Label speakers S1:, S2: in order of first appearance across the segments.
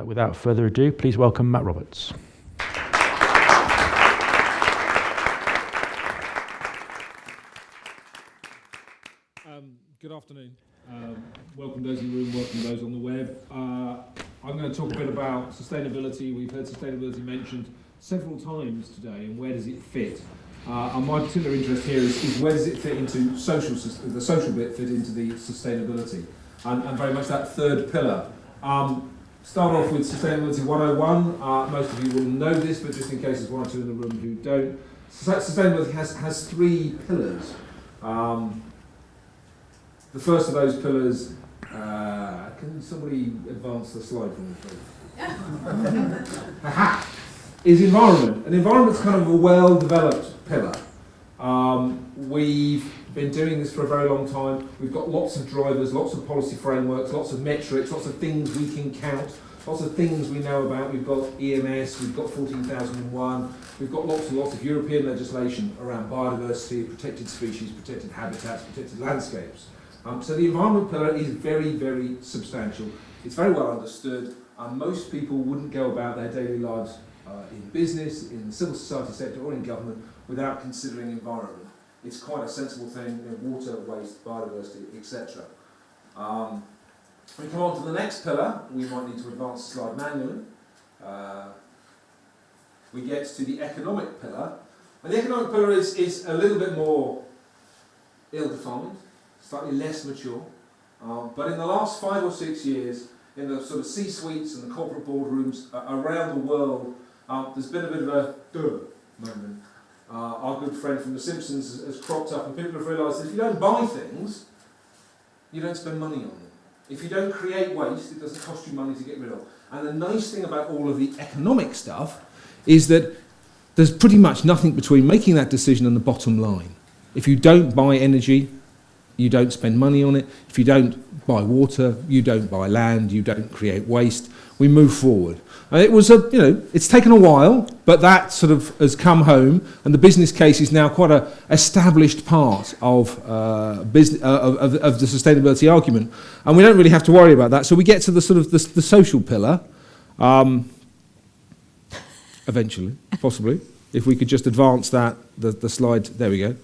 S1: Without further ado, please welcome Matt Roberts.
S2: Good afternoon. Welcome those in the room, welcome those on the web. I'm going to talk a bit about sustainability. We've heard sustainability mentioned several times today, and where does it fit? And my particular interest here is where does it fit into the social bit fit into the sustainability, and very much that third pillar. Start off with Sustainability 101. Most of you will know this, but just in case there's one or two in the room who don't, sustainability has three pillars. The first of those pillars, can somebody advance the slide for me, please? Is environment. And environment's kind of a well-developed pillar. We've been doing this for a very long time. We've got lots of drivers, lots of policy frameworks, lots of metrics, lots of things we can count, lots of things we know about. We've got EMS, we've got 14,001, we've got lots and lots of European legislation around biodiversity, protected species, protected habitats, protected landscapes. So the environment pillar is very, very substantial. It's very well understood, and most people wouldn't go about their daily lives in business, in the civil society sector, or in government without considering environment. It's quite a sensible thing, water, waste, biodiversity, etc. We come on to the next pillar. We might need to advance the slide manually. We get to the economic pillar. And the economic pillar is a little bit more ill-defined, slightly less mature, but in the last 5 or 6 years, in the sort of C-suites and the corporate boardrooms around the world, there's been a bit of a moment. Our good friend from The Simpsons has cropped up, and people have realised that if you don't buy things, you don't spend money on them. If you don't create waste, it doesn't cost you money to get rid of. And the nice thing about all of the economic stuff is that there's pretty much nothing between making that decision and the bottom line. If you don't buy energy, you don't spend money on it. If you don't buy water, you don't buy land, you don't create waste. We move forward. And it was it's taken a while, but that sort of has come home, and the business case is now quite an established part of of the sustainability argument, and we don't really have to worry about that. So we get to the sort of the social pillar, eventually, possibly, if we could just advance that the slide. There we go.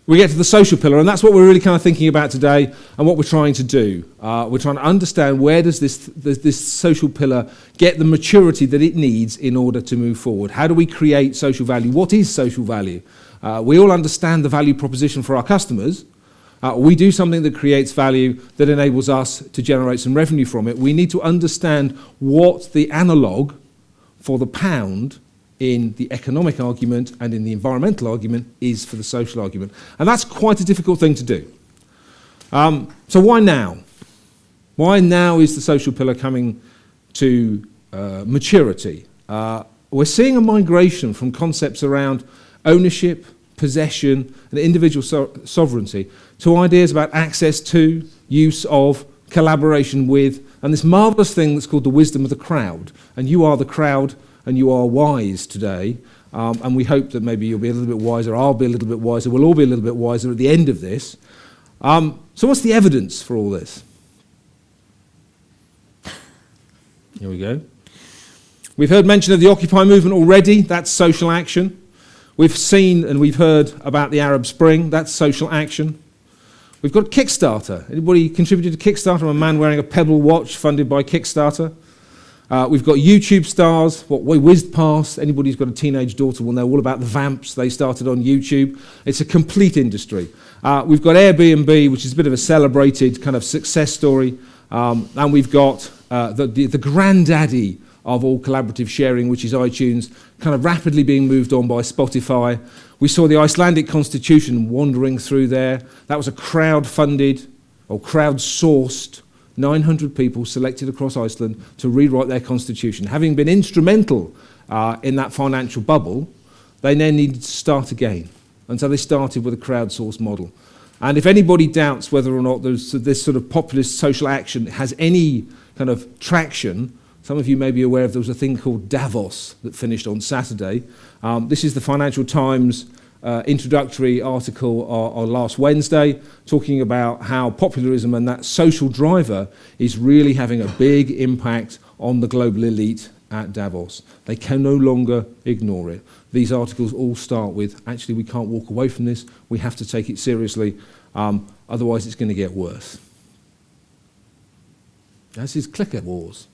S2: We get to the social pillar, and that's what we're really kind of thinking about today and what we're trying to do. We're trying to understand where does this social pillar get the maturity that it needs in order to move forward. How do we create social value? What is social value? We all understand the value proposition for our customers. We do something that creates value that enables us to generate some revenue from it. We need to understand what the analogue for the pound in the economic argument and in the environmental argument is for the social argument. And that's quite a difficult thing to do. So why now? Why now is the social pillar coming to maturity? We're seeing a migration from concepts around ownership, possession, and individual sovereignty to ideas about access to, use of, collaboration with, and this marvellous thing that's called the wisdom of the crowd. And you are the crowd, and you are wise today, and we hope that maybe you'll be a little bit wiser, I'll be a little bit wiser, we'll all be a little bit wiser at the end of this. So what's the evidence for all this? Here we go. We've heard mention of the Occupy movement already, that's social action. We've seen and we've heard about the Arab Spring, that's social action. We've got Kickstarter. Anybody contributed to Kickstarter? I'm a man wearing a Pebble watch funded by Kickstarter. We've got YouTube stars, what we whizzed past. Anybody who's got a teenage daughter will know all about the Vamps. They started on YouTube. It's a complete industry. We've got Airbnb, which is a bit of a celebrated kind of success story. And we've got the granddaddy of all collaborative sharing, which is iTunes, kind of rapidly being moved on by Spotify. We saw the Icelandic constitution wandering through there. That was a crowd-funded or crowd-sourced 900 people selected across Iceland to rewrite their constitution. Having been instrumental in that financial bubble, they then needed to start again. And so they started with a crowdsourced model. And if anybody doubts whether or not this sort of populist social action has any kind of traction, some of you may be aware of there was a thing called Davos that finished on Saturday. This is the Financial Times introductory article on last Wednesday, talking about how popularism and that social driver is really having a big impact on the global elite at Davos. They can no longer ignore it. These articles all start with, actually, we can't walk away from this. We have to take it seriously. Otherwise, it's going to get worse. This is clicker wars.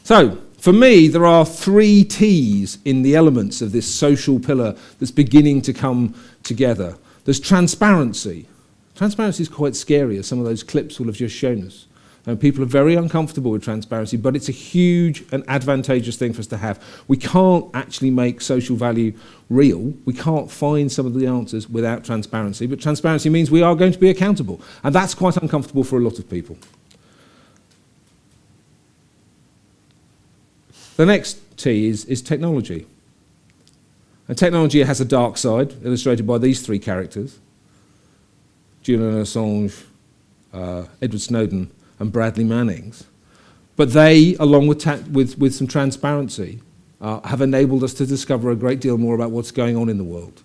S2: So, for me, there are 3 T's in the elements of this social pillar that's beginning to come together. There's transparency. Transparency is quite scary, as some of those clips will have just shown us. And people are very uncomfortable with transparency, but it's a huge and advantageous thing for us to have. We can't actually make social value real. We can't find some of the answers without transparency, but transparency means we are going to be accountable. And that's quite uncomfortable for a lot of people. The next T is technology. And technology has a dark side, illustrated by these 3 characters: Julian Assange, Edward Snowden, and Bradley Mannings. But they, along with some transparency, have enabled us to discover a great deal more about what's going on in the world.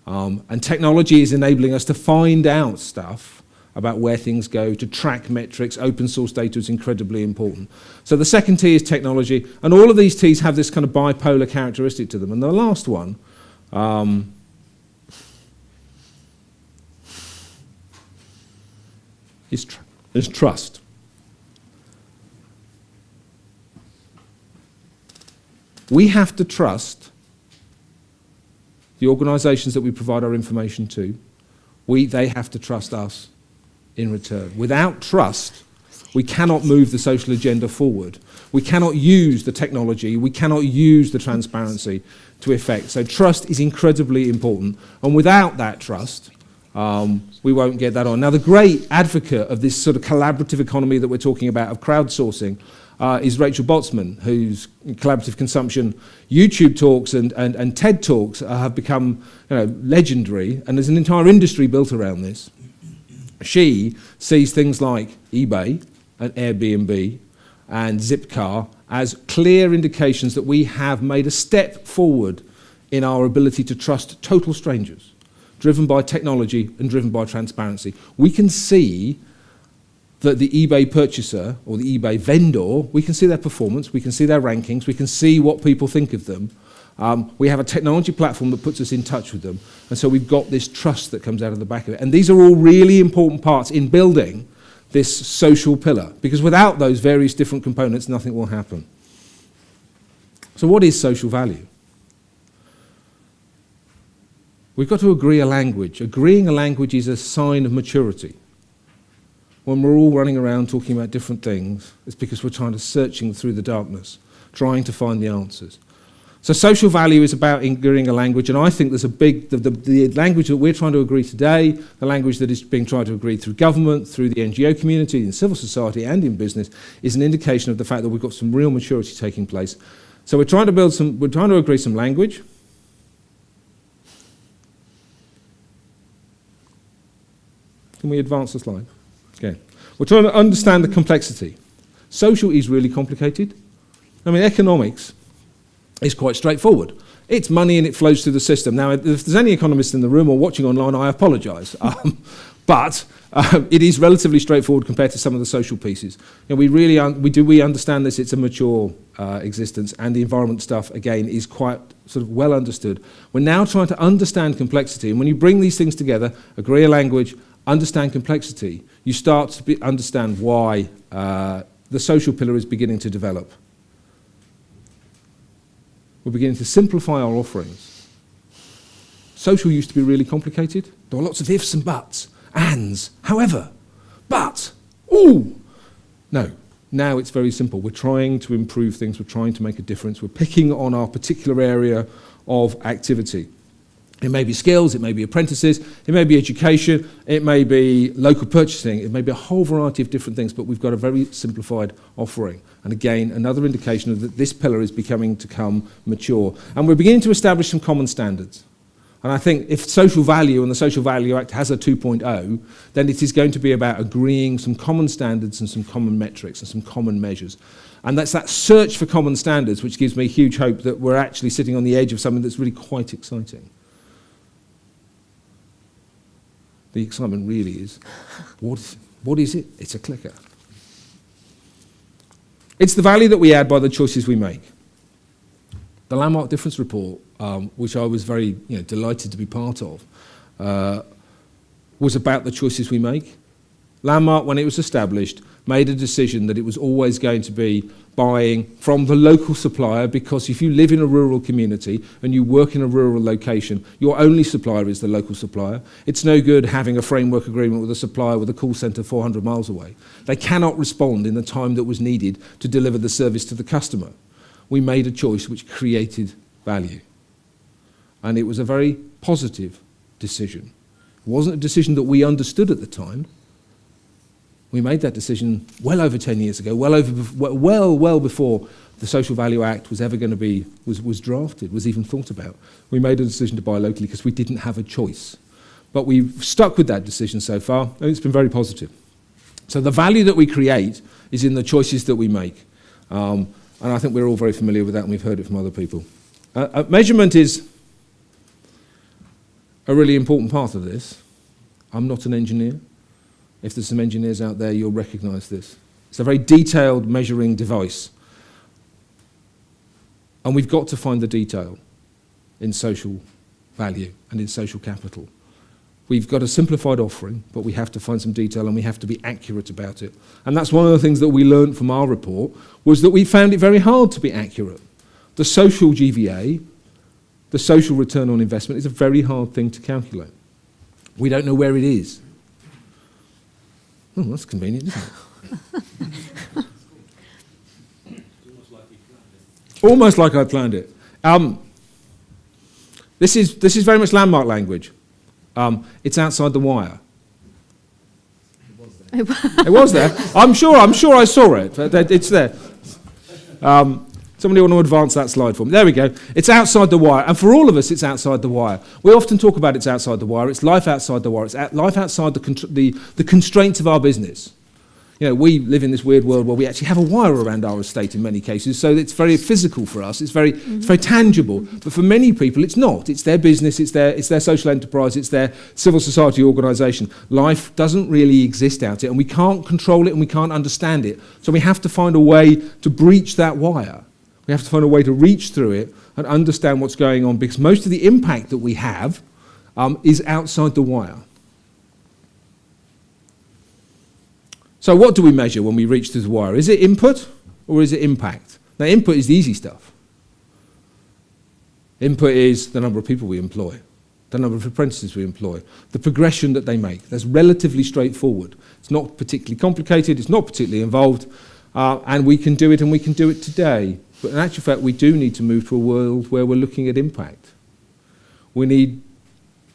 S2: And technology is enabling us to find out stuff about where things go, to track metrics. Open source data is incredibly important. So the second T is technology, and all of these T's have this kind of bipolar characteristic to them. And the last one is trust. We have to trust the organisations that we provide our information to. They have to trust us in return. Without trust, we cannot move the social agenda forward. We cannot use the technology, we cannot use the transparency to effect. So trust is incredibly important, and without that trust, we won't get that on. Now, the great advocate of this sort of collaborative economy that we're talking about, of crowdsourcing, is Rachel Botsman, whose collaborative consumption YouTube talks and TED talks have become legendary, and there's an entire industry built around this. She sees things like eBay and Airbnb and Zipcar as clear indications that we have made a step forward in our ability to trust total strangers, driven by technology and driven by transparency. We can see that the eBay purchaser or the eBay vendor, we can see their performance, we can see their rankings, we can see what people think of them. We have a technology platform that puts us in touch with them, and so we've got this trust that comes out of the back of it. And these are all really important parts in building this social pillar, because without those various different components, nothing will happen. So what is social value? We've got to agree a language. Agreeing a language is a sign of maturity. When we're all running around talking about different things, it's because we're searching through the darkness, trying to find the answers. So social value is about agreeing a language, and I think there's the language that we're trying to agree today, the language that is being tried to agree through government, through the NGO community, in civil society and in business, is an indication of the fact that we've got some real maturity taking place. So we're trying to agree some language. Can we advance the slide? Okay. We're trying to understand the complexity. Social is really complicated. I mean, economics is quite straightforward. It's money and it flows through the system. Now, if there's any economists in the room or watching online, I apologise. But it is relatively straightforward compared to some of the social pieces. We understand this. It's a mature existence, and the environment stuff, again, is quite sort of well understood. We're now trying to understand complexity, and when you bring these things together, agree a language, understand complexity, you start to understand why the social pillar is beginning to develop. We're beginning to simplify our offerings. Social used to be really complicated. There were lots of ifs and buts, ands, however, but, ooh. No, now it's very simple. We're trying to improve things. We're trying to make a difference. We're picking on our particular area of activity. It may be skills, it may be apprentices, it may be education, it may be local purchasing, it may be a whole variety of different things, but we've got a very simplified offering. And again, another indication of that this pillar is becoming to come mature. And we're beginning to establish some common standards. And I think if social value and the Social Value Act has a 2.0, then it is going to be about agreeing some common standards and some common metrics and some common measures. And that's that search for common standards which gives me huge hope that we're actually sitting on the edge of something that's really quite exciting. The excitement really is, what is it? It's a clicker. It's the value that we add by the choices we make. The Landmark Difference Report, which I was very delighted to be part of, was about the choices we make. Landmark, when it was established, made a decision that it was always going to be buying from the local supplier, because if you live in a rural community and you work in a rural location, your only supplier is the local supplier. It's no good having a framework agreement with a supplier with a call centre 400 miles away. They cannot respond in the time that was needed to deliver the service to the customer. We made a choice which created value. And it was a very positive decision. It wasn't a decision that we understood at the time. We made that decision well over 10 years ago, well before the Social Value Act was ever going to be, was drafted, was even thought about. We made a decision to buy locally because we didn't have a choice. But we've stuck with that decision so far, and it's been very positive. So the value that we create is in the choices that we make. And I think we're all very familiar with that, and we've heard it from other people. Measurement is a really important part of this. I'm not an engineer. If there's some engineers out there, you'll recognise this. It's a very detailed measuring device. And we've got to find the detail in social value and in social capital. We've got a simplified offering, but we have to find some detail and we have to be accurate about it. And that's one of the things that we learned from our report, was that we found it very hard to be accurate. The social GVA, the social return on investment, is a very hard thing to calculate. We don't know where it is. Oh, that's convenient, isn't it? Almost like I planned it. This is very much Landmark language. It's outside the wire. It was there. I'm sure I saw it. It's there. Somebody want to advance that slide for me? There we go. It's outside the wire. And for all of us, it's outside the wire. We often talk about it's outside the wire. It's life outside the wire. It's life outside the constraints of our business. We live in this weird world where we actually have a wire around our estate in many cases, so it's very physical for us. It's very tangible. But for many people, it's not. It's their business. It's their social enterprise. It's their civil society organisation. Life doesn't really exist out it, and we can't control it and we can't understand it. So we have to find a way to breach that wire. We have to find a way to reach through it and understand what's going on, because most of the impact that we have is outside the wire. So what do we measure when we reach through the wire? Is it input or is it impact? Now, input is the easy stuff. Input is the number of people we employ, the number of apprentices we employ, the progression that they make. That's relatively straightforward. It's not particularly complicated, it's not particularly involved, and we can do it, and we can do it today. But in actual fact, we do need to move to a world where we're looking at impact. We need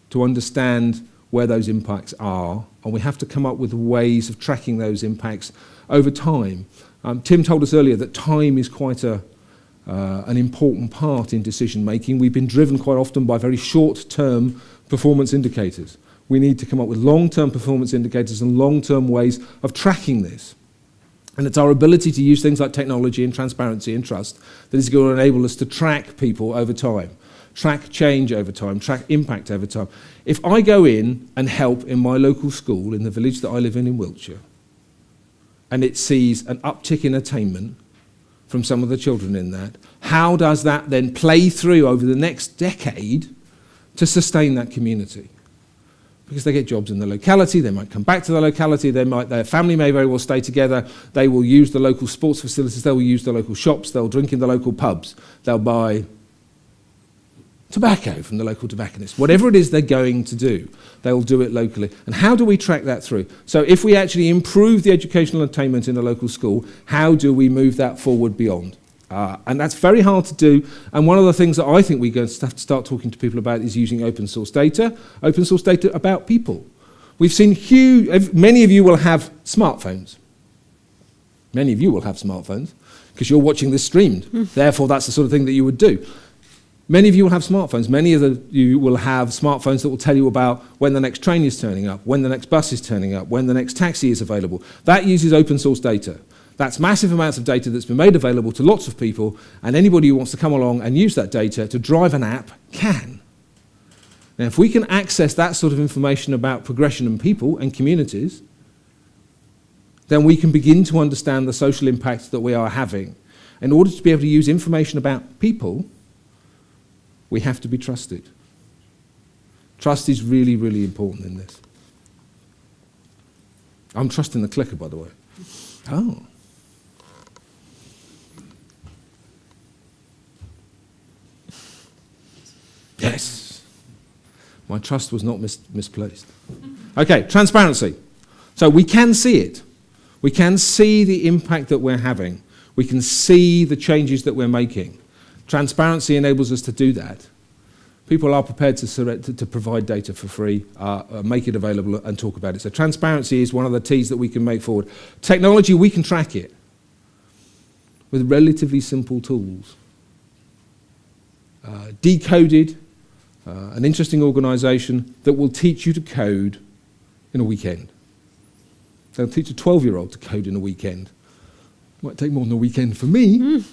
S2: to understand where those impacts are, and we have to come up with ways of tracking those impacts over time. Tim told us earlier that time is quite an important part in decision making. We've been driven quite often by very short-term performance indicators. We need to come up with long-term performance indicators and long-term ways of tracking this. And it's our ability to use things like technology and transparency and trust that is going to enable us to track people over time, track change over time, track impact over time. If I go in and help in my local school in the village that I live in Wiltshire, and it sees an uptick in attainment from some of the children in that, how does that then play through over the next decade to sustain that community? Because they get jobs in the locality, they might come back to the locality, their family may very well stay together, they will use the local sports facilities, they will use the local shops, they'll drink in the local pubs, they'll buy tobacco from the local tobacconist. Whatever it is they're going to do, they'll do it locally. And how do we track that through? So if we actually improve the educational attainment in a local school, how do we move that forward beyond? And that's very hard to do. And one of the things that I think we're going to have to start talking to people about is using open source data about people. We've seen many of you will have smartphones. Many of you will have smartphones because you're watching this streamed. Therefore, that's the sort of thing that you would do. Many of you will have smartphones. Many of you will have smartphones that will tell you about when the next train is turning up, when the next bus is turning up, when the next taxi is available. That uses open source data. That's massive amounts of data that's been made available to lots of people, and anybody who wants to come along and use that data to drive an app can. Now, if we can access that sort of information about progression and people and communities, then we can begin to understand the social impact that we are having. In order to be able to use information about people, we have to be trusted. Trust is really, really important in this. I'm trusting the clicker, by the way. Oh. Yes. My trust was not misplaced. Okay, transparency. So we can see it. We can see the impact that we're having. We can see the changes that we're making. Transparency enables us to do that. People are prepared to provide data for free, make it available and talk about it. So transparency is one of the T's that we can make forward. Technology, we can track it with relatively simple tools. Decoded, an interesting organisation that will teach you to code in a weekend. They'll teach a 12-year-old to code in a weekend. Might take more than a weekend for me,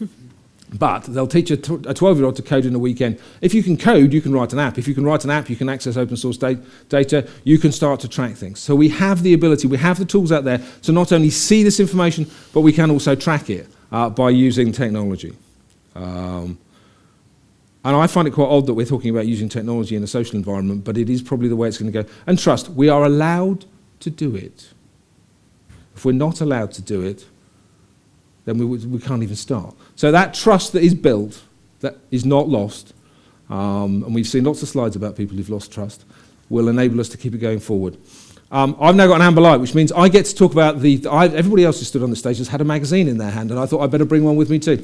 S2: but they'll teach a 12-year-old to code in a weekend. If you can code, you can write an app. If you can write an app, you can access open source data. You can start to track things. So we have the ability, we have the tools out there to not only see this information, but we can also track it by using technology. And I find it quite odd that we're talking about using technology in a social environment, but it is probably the way it's going to go. And trust, we are allowed to do it. If we're not allowed to do it, then we can't even start. So that trust that is built, that is not lost, and we've seen lots of slides about people who've lost trust, will enable us to keep it going forward. I've now got an amber light, which means I get to talk about everybody else who stood on the stage has had a magazine in their hand, and I thought I'd better bring one with me too.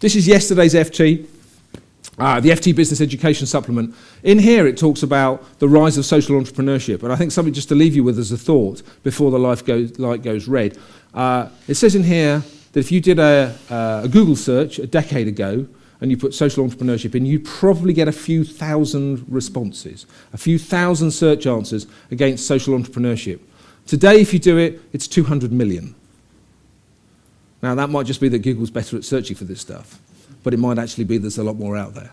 S2: This is yesterday's FT. The FT Business Education Supplement. In here it talks about the rise of social entrepreneurship, and I think something just to leave you with as a thought before the light goes red. It says in here that if you did a Google search a decade ago and you put social entrepreneurship in, you'd probably get a few thousand responses, a few thousand search answers against social entrepreneurship. Today, if you do it, it's 200 million. Now, that might just be that Google's better at searching for this stuff, but it might actually be there's a lot more out there.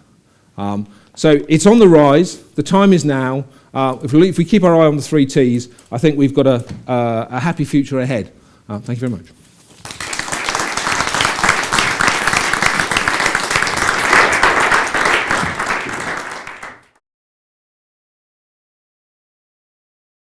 S2: So it's on the rise. The time is now. If we keep our eye on the 3 T's, I think we've got a happy future ahead. Thank you very much.